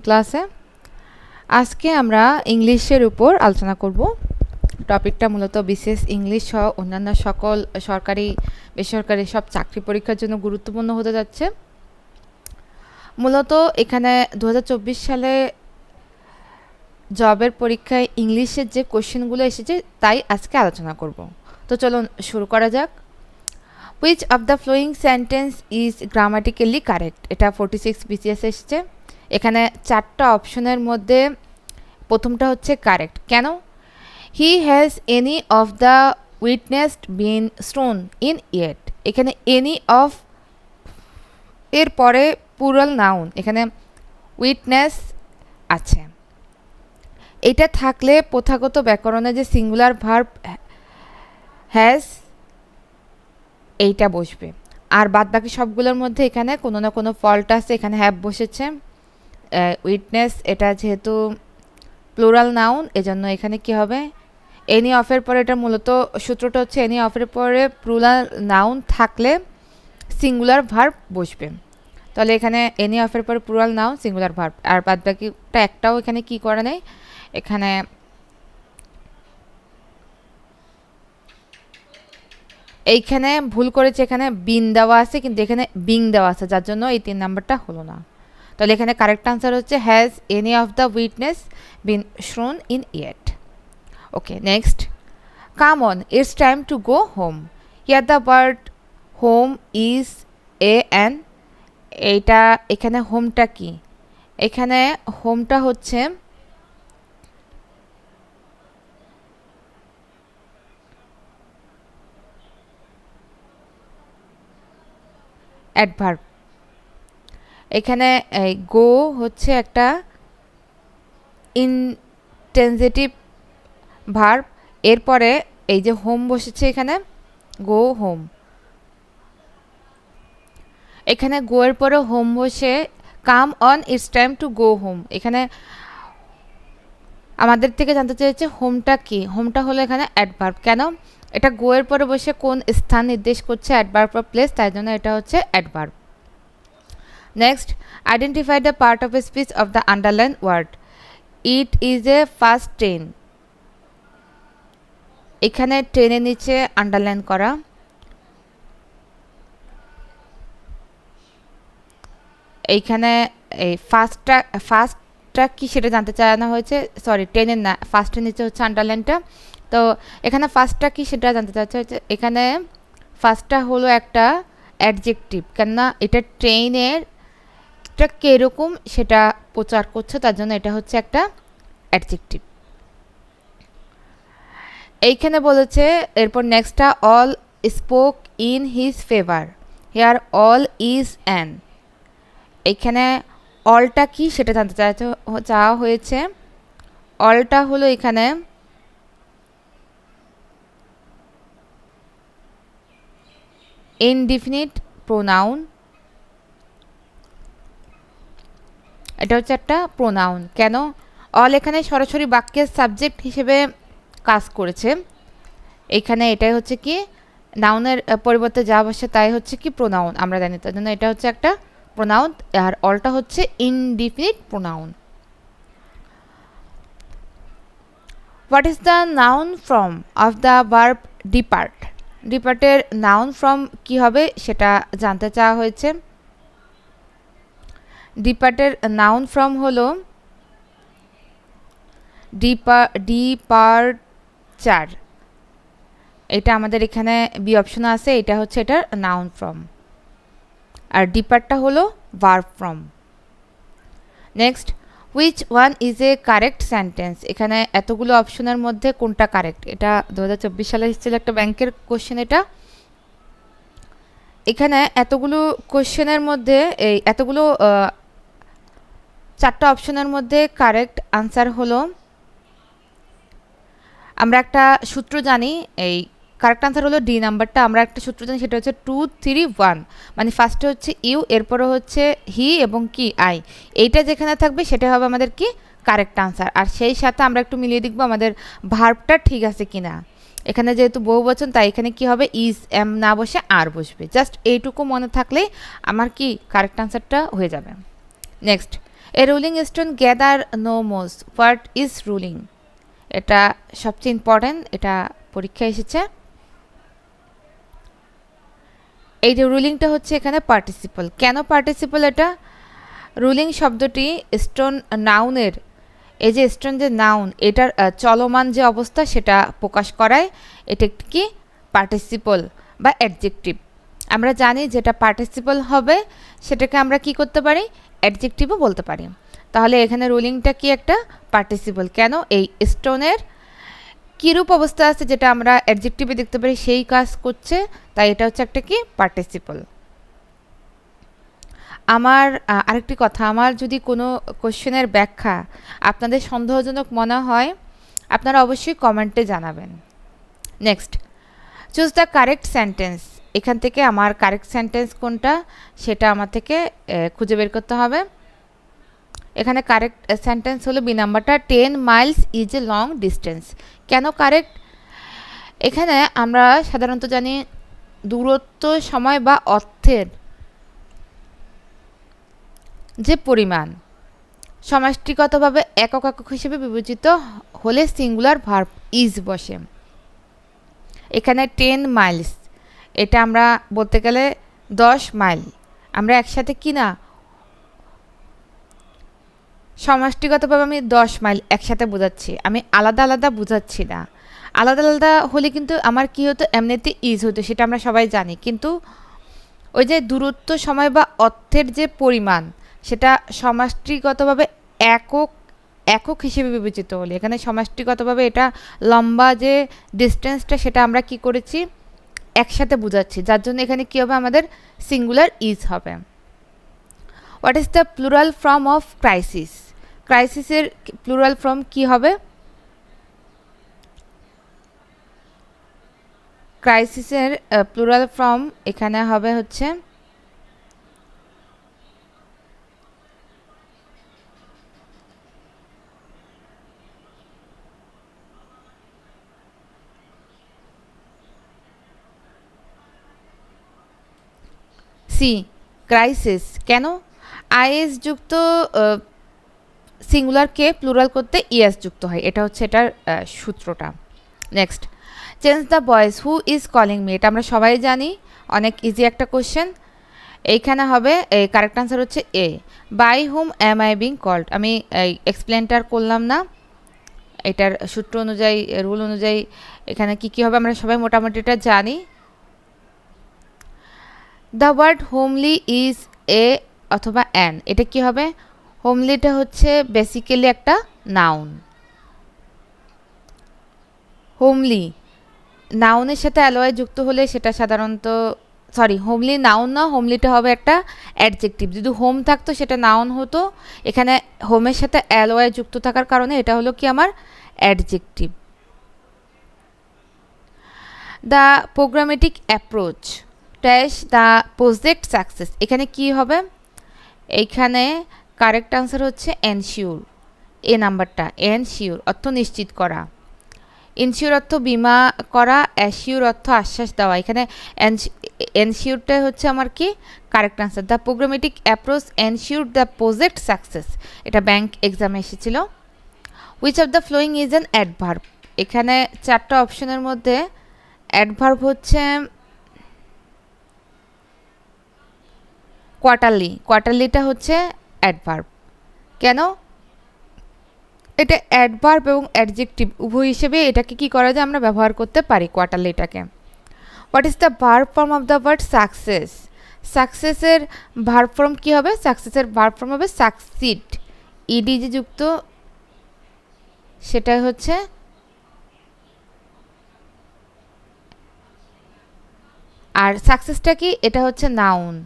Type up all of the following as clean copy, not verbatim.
ক্লাসে আজকে আমরা ইংলিশের উপর আলোচনা করব। টপিকটা মূলত বিশেষ ইংলিশ সহ অন্যান্য সকল সরকারি বেসরকারি সব চাকরি পরীক্ষার জন্য গুরুত্বপূর্ণ হতে যাচ্ছে। মূলত এখানে 2024 সালে জবের পরীক্ষায় ইংলিশের যে কোশ্চেনগুলো এসেছে তাই আজকে আলোচনা করব। তো চলুন শুরু করা যাক। Which of the following sentence is grammatically correct? এটা 46 বিসিএস এসেছে। এখানে চারটা অপশনের মধ্যে প্রথমটা হচ্ছে কারেক্ট। কেন? He has any of the witnessed been stone in yet. এখানে এনি অফ এর পরে প্লুরাল নাউন, এখানে উইটনেস আছে। এটা থাকলে প্রথাগত ব্যাকরণে যে সিঙ্গুলার ভার্ব হ্যাজ এইটা বসবে। আর বাদ বাকি সবগুলোর মধ্যে এখানে কোনো না কোনো ফল্ট আছে, এখানে হ্যাভ বসেছে। উইটনেস এটা যেহেতু প্লুরাল নাউন এজন্য এখানে কি হবে, এনি অফের পরে, এটা মূলত সূত্রটা হচ্ছে এনি অফের পরে প্লুরাল নাউন থাকলে সিঙ্গুলার ভার্ব বসবে। তাহলে এখানে এনি অফের পরে প্লুরাল নাউন সিঙ্গুলার ভার্ব, আর বাদ বাকিটা একটাও এখানে কি করা নেই। এখানে এইখানে ভুল করেছে, এখানে বিন দেওয়া আছে কিন্তু এখানে বিং দেওয়া আছে, যার জন্য এই 3 নাম্বারটা হলো না। তাহলে এখানে কারেক্ট আনসার হচ্ছে has any of the witness been shown in yet. Okay, next. Come on, it's time to go home. Here the word home is a an. এইটা এখানে হোমটা কি? এখানে হোমটা হচ্ছে অ্যাডভার্ব। এখানে গো হচ্ছে একটা ইনটেনজেটিভ ভার্ব, এরপরে এই যে হোম বসেছে এখানে গো হোম। এখানে গো এর পরে হোম বসে come on it's time to go home. এখানে আমাদের থেকে জানতে চেয়েছে হোমটা কি। হোমটা হলো এখানে অ্যাডভার্ব। কেন? এটা গো এর পরে বসে কোন স্থান নির্দেশ করছে, অ্যাডভার্ব অফ প্লেস, তাই জন্য এটা হচ্ছে adverb. Next, identify the part of a speech of the underline word. It is a first train. এখানে ট্রেনের নিচে আন্ডারলাইন করা। এইখানে এই ফার্স্টটা কি সেটা জানতে চাওয়ানো হয়েছে, সরি ট্রেনের না, ফার্স্টের নিচে হচ্ছে আন্ডারলাইনটা। তো এখানে ফার্স্টটা কি সেটা জানতে চাওয়া হয়েছে। এখানে ফার্স্টটা হলো একটা অ্যাডজেক্টিভ, কেননা এটা ট্রেনের এটা কীরকম সেটা প্রচার করছে, তার জন্য এটা হচ্ছে একটা অ্যাডজেক্টিভ। এইখানে বলেছে এরপর নেক্সটটা all spoke in his favour. Here all is an. এখানে অলটা কি সেটা জানতে চাওয়া হয়েছে। অলটা হলো এখানে ইনডিফিনিট প্রোনাউন। এটা হচ্ছে একটা প্রোনাউন। কেন? অল এখানে সরাসরি বাক্যের সাবজেক্ট হিসেবে কাজ করেছে। এখানে এটাই হচ্ছে কি নাউনের পরিবর্তে যা বসে তাই হচ্ছে কি প্রোনাউন, আমরা জানি, তার জন্য এটা হচ্ছে একটা প্রোনাউন। আর অলটা হচ্ছে indefinite pronoun. What is the noun form of the verb depart? ডিপার্টের নাউন ফর্ম কি হবে সেটা জানতে চাওয়া হয়েছে। ডিপার্টের নাউন ফর্ম হলো ডিপারচার। এটা আমাদের এখানে বি অপশন আছে, এটা হচ্ছে এটার নাউন ফর্ম, আর ডিপার্টটা হলো verb form. Next, which one is a correct sentence? এখানে এতগুলো অপশনের মধ্যে কোনটা কারেক্ট? এটা 2024 সালে এসেছিল একটা ব্যাংকের কোশ্চেন। এটা এখানে এতগুলো কোশ্চেনের মধ্যে এই এতগুলো চারটা অপশনের মধ্যে কারেক্ট আনসার হলো, আমরা একটা সূত্র জানি, এই কারেক্ট আনসার হলো ডি নাম্বারটা। আমরা একটা সূত্র জানি, সেটা হচ্ছে 2 3 1, মানে ফার্স্টে হচ্ছে ইউ, এরপরে হচ্ছে হি এবং কি আই। এইটা যেখানে থাকবে সেটা হবে আমাদের কি কারেক্ট আনসার। আর সেই সাথে আমরা একটু মিলিয়ে দেখবো আমাদের ভার্বটা ঠিক আছে কিনা। এখানে যেহেতু বহুবচন তাই এখানে কি হবে, ইজ এম না বসে আর বসবে। জাস্ট এইটুকু মনে থাকলেই আমার কি কারেক্ট আনসারটা হয়ে যাবে। Next, a rolling stone gather no moss, what is rolling? এটা সবচেয়ে ইম্পর্টেন্ট, এটা পরীক্ষায় এসেছে। এই যে রুলিংটা হচ্ছে এখানে পার্টিসিপল। কেন পার্টিসিপল? এটা রুলিং শব্দটি স্টোন নাউনের, এই যে স্টোন যে নাউন, এটার চলমান যে অবস্থা সেটা প্রকাশ করায়। এটা একটি কি পার্টিসিপল বা অ্যাডজেক্টিভ। আমরা জানি যেটা পার্টিসিপল হবে সেটাকে আমরা কি করতে পারি, অ্যাডজেক্টিভও বলতে পারি। তাহলে এখানে রুলিংটা কি একটা পার্টিসিপল। কেন? এই স্টোনের কীরূপ অবস্থা আছে যেটা আমরা অ্যাডজেক্টিভে দেখতে পারি সেই কাজ করছে, তাই এটা হচ্ছে একটা কি পার্টিসিপল। আমার আরেকটি কথা, আমার যদি কোনো কোশ্চেনের ব্যাখ্যা আপনাদের সন্দেহজনক মনে হয় আপনারা অবশ্যই কমেন্টে জানাবেন। Next, choose the correct sentence. এখান থেকে আমার কারেক্ট সেন্টেন্স কোনটা সেটা আমার থেকে খুঁজে বের করতে হবে। এখানে কারেক্ট সেন্টেন্স হলো বি নাম্বারটা, 10 Miles is a long distance. কেন কারেক্ট? এখানে আমরা সাধারণত জানি দূরত্ব, সময় বা অর্থের যে পরিমাণ সমষ্টিগতভাবে একক একক হিসেবে বিবেচিত হলে সিঙ্গুলার ভার্ব ইজ বসে। এখানে 10 মাইলস, এটা আমরা বলতে গেলে 10 মাইল, আমরা একসাথে কি না সমষ্টিগতভাবে আমি 10 মাইল একসাথে বোঝাচ্ছি, আমি আলাদা আলাদা বোঝাচ্ছি না। আলাদা আলাদা হলে কিন্তু আমার কি হতো, এমনিতে ইজ হতো, সেটা আমরা সবাই জানি। কিন্তু ওই যে দূরত্ব, সময় বা অর্থের যে পরিমাণ সেটা সমষ্টিগতভাবে একক একক হিসেবে বিবেচিত হলে, এখানে সমষ্টিগতভাবে এটা লম্বা যে ডিস্টেন্সটা সেটা আমরা কি করেছি, একসাথে বোঝাচ্ছি, যার জন্য এখানে কী হবে, আমাদের সিঙ্গুলার ইজ হবে। What is the plural form of crisis? ক্রাইসিসের প্লুরাল ফর্ম কি হবে? ক্রাইসিসের প্লুরাল ফর্ম এখানে হবে হচ্ছে সি, ক্রাইসিস। কেন? আইএস যুক্ত সিঙ্গুলারকে প্লুরাল করতে ইএস যুক্ত হয়, এটা হচ্ছে এটার সূত্রটা। Next, change the voice, who is calling me? এটা আমরা সবাই জানি, অনেক ইজি একটা কোশ্চেন। এইখানে হবে কারেক্ট আনসার হচ্ছে A, by whom am I being called. আমি এক্সপ্লেনটার করলাম না, এটার সূত্র অনুযায়ী, রুল অনুযায়ী এখানে কি কি হবে আমরা সবাই মোটামুটি এটা জানি। The word homely is a অথবা অ্যান, এটা কি হবে? হোমলিটা হচ্ছে বেসিক্যালি একটা নাউন। হোমলি নাউনের সাথে অ্যালয় যুক্ত হলে সেটা সাধারণত, সরি, হোমলি নাউন না, হোমলিটা হবে একটা অ্যাডজেক্টিভ। যদি হোম থাকতো সেটা নাউন হতো, এখানে হোমের সাথে অ্যালয় যুক্ত থাকার কারণে এটা হলো কি আমার adjective. The programmatic approach dash the project success, এখানে কি হবে? এইখানে কারেক্ট আনসার হচ্ছে এনশিওর, এ নাম্বারটা, এনশিওর অর্থ নিশ্চিত করা, ইনশিওর অর্থ বিমা করা, অ্যাসিওর অর্থ আশ্বাস দেওয়া। এখানে এনশিওরটা হচ্ছে আমার কি correct answer. The programmatic approach ensure the project success, এটা ব্যাংক এক্সামে এসেছিল। Which of the following is an adverb? এখানে চারটা অপশনের মধ্যে অ্যাডভার্ব হচ্ছে কোয়ার্টারলি। কোয়ার্টারলিটা হচ্ছে অ্যাডভার্ব। কেন? এটা অ্যাডভার্ব এবং অ্যাডজেক্টিভ উভয় হিসেবে এটাকে কি করা যায়, আমরা ব্যবহার করতে পারি কোয়ার্টারলিটাকে। What is the verb form of the word success? সাকসেসের ভার্ব ফর্ম কী হবে? সাকসেসের ভার্ব ফর্ম হবে সাকসিড, ইডি যে যুক্ত সেটা হচ্ছে আর সাকসেসটা কি, এটা হচ্ছে noun.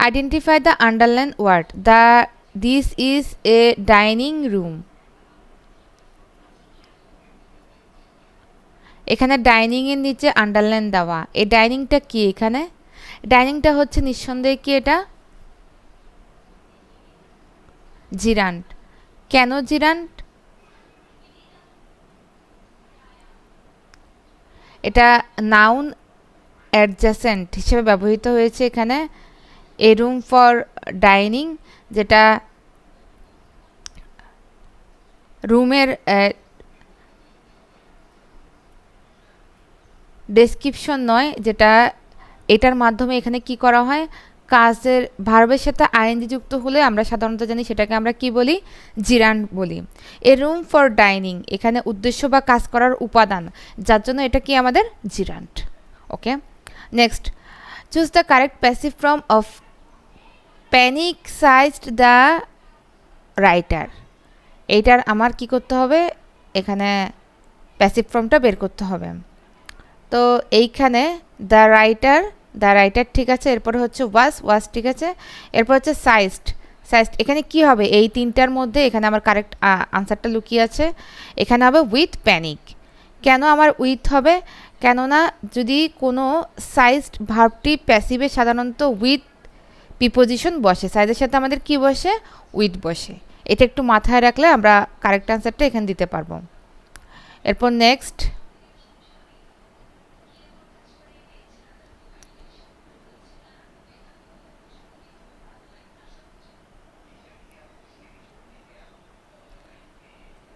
Identify the underline word, the this is a dining room. এখানে ডাইনিংয়ের নিচে আন্ডারলাইন দেওয়া, এই ডাইনিংটা কি? এখানে ডাইনিংটা হচ্ছে নিঃসন্দেহে কি, এটা জিরান্ট। কেন জিরান্ট? এটা নাউন অ্যাডজাসেন্ট হিসেবে ব্যবহৃত হয়েছে এখানে। এ রুম ফর ডাইনিং, যেটা রুমের ডেসক্রিপশন নয়, যেটা এটার মাধ্যমে এখানে কি করা হয়, কাজের ভার্বের সাথে আইএনজি যুক্ত হলে আমরা সাধারণত জানি সেটাকে আমরা কি বলি, জিরান্ড বলি। এ রুম ফর ডাইনিং এখানে উদ্দেশ্য বা কাজ করার উপাদান, যার জন্য এটা কি আমাদের জিরান্ড। ওকে, next, choose the correct passive form of panic sized the writer. এইটার আমার কি করতে হবে, এখানে প্যাসিভ ফর্মটা বের করতে হবে। তো এইখানে দ্য রাইটার ঠিক আছে, এরপরে হচ্ছে ওয়াজ ঠিক আছে, এরপর হচ্ছে সাইজড। এখানে কি হবে, এই তিনটার মধ্যে এখানে আমার কারেক্ট আনসারটা লুকিয়ে আছে। এখানে হবে উইথ প্যানিক। কেন আমার উইথ হবে, কেননা যদি কোনো সাইজড ভার্বটি প্যাসিভে সাধারণত উইথ প্রিপোজিশন বসে, সাইজের সাথে আমাদের কি বসে, উইথ বসে। এটা একটু মাথায় রাখলে আমরা কারেক্ট আনসারটা এখানে দিতে পারবো। এরপর নেক্সট,